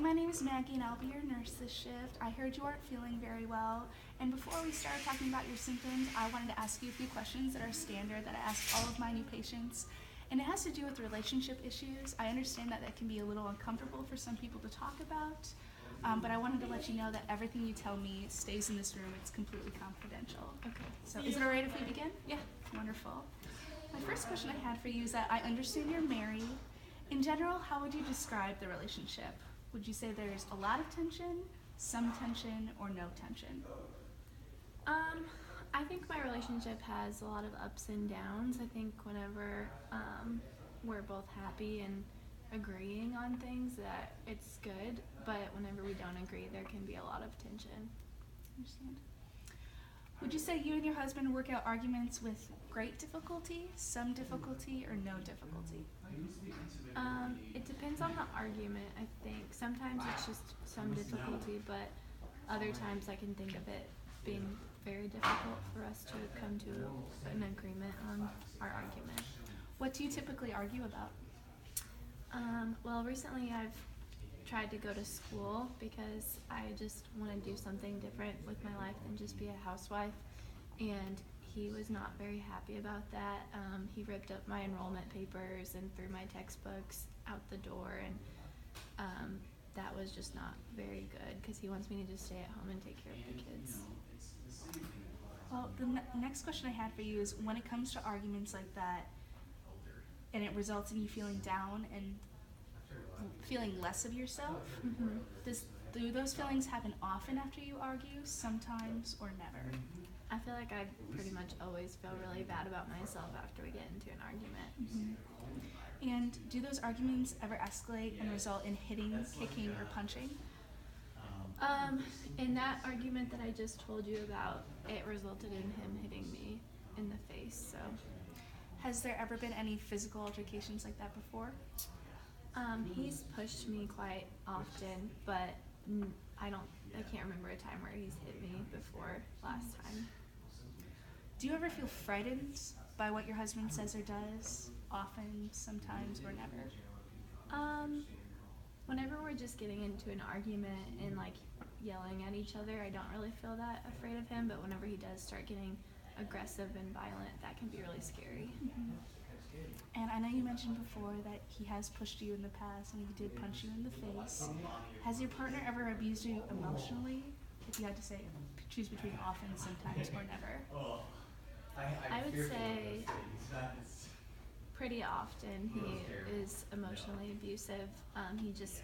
my name is Maggie and I'll be your nurse this shift. I heard you aren't feeling very well, and before we started talking about your symptoms, I wanted to ask you a few questions that are standard that I ask all of my new patients, and it has to do with relationship issues. I understand that can be a little uncomfortable for some people to talk about, but I wanted to let you know that everything you tell me stays in this room. It's completely confidential. Okay. So is it alright if we begin? Yeah. Wonderful. My first question I had for you is that I understand you're married. In general, how would you describe the relationship? Would you say there's a lot of tension, some tension, or no tension? I think my relationship has a lot of ups and downs. I think whenever we're both happy and agreeing on things, that it's good, but whenever we don't agree, there can be a lot of tension. Understand. Would you say you and your husband work out arguments with great difficulty, some difficulty, or no difficulty? It depends on the argument, I think. Sometimes it's just some difficulty, but other times I can think of it being very difficult for us to come to an agreement on our argument. What do you typically argue about? Well, recently I've tried to go to school because I just want to do something different with my life than just be a housewife, and he was not very happy about that. He ripped up my enrollment papers and threw my textbooks out the door, and that was just not very good because he wants me to just stay at home and take care of the kids. Well, the next question I had for you is, when it comes to arguments like that and it results in you feeling down and feeling less of yourself, do those feelings happen often after you argue, sometimes, or never? I feel like I pretty much always feel really bad about myself after we get into an argument. And do those arguments ever escalate and result in hitting, kicking, or punching? In that argument that I just told you about, it resulted in him hitting me in the face. So, has there ever been any physical altercations like that before? He's pushed me quite often, but I can't remember a time where he's hit me before last time. Do you ever feel frightened by what your husband says or does? Often, sometimes, or never? Whenever we're just getting into an argument and like yelling at each other, I don't really feel that afraid of him, but whenever he does start getting aggressive and violent, that can be really scary. And I know you mentioned before that he has pushed you in the past and he did punch you in the face. Has your partner ever abused you emotionally? If you had to say, choose between often, sometimes, or never. I would say pretty often he is emotionally abusive. He just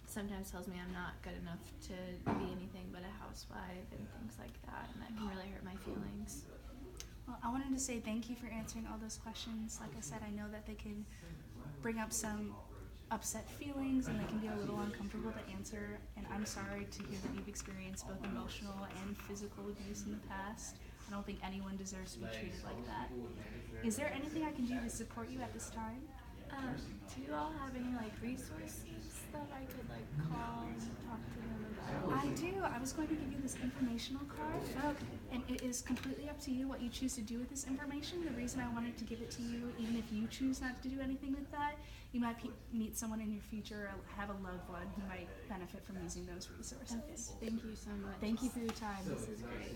sometimes tells me I'm not good enough to be anything but a housewife and things like that, and that can really hurt my feelings. Well, I wanted to say thank you for answering all those questions. Like I said, I know that they can bring up some upset feelings and they can be a little uncomfortable to answer, and I'm sorry to hear that you've experienced both emotional and physical abuse in the past. I don't think anyone deserves to be treated like that. Is there anything I can do to support you at this time? Do you all have any resources that I could call and talk to them about? I do. I was going to give you this informational card. Okay. And it is completely up to you what you choose to do with this information. The reason I wanted to give it to you, even if you choose not to do anything with that, you might meet someone in your future or have a loved one who might benefit from using those resources. Okay. Thank you so much. Thank you for your time. This is great.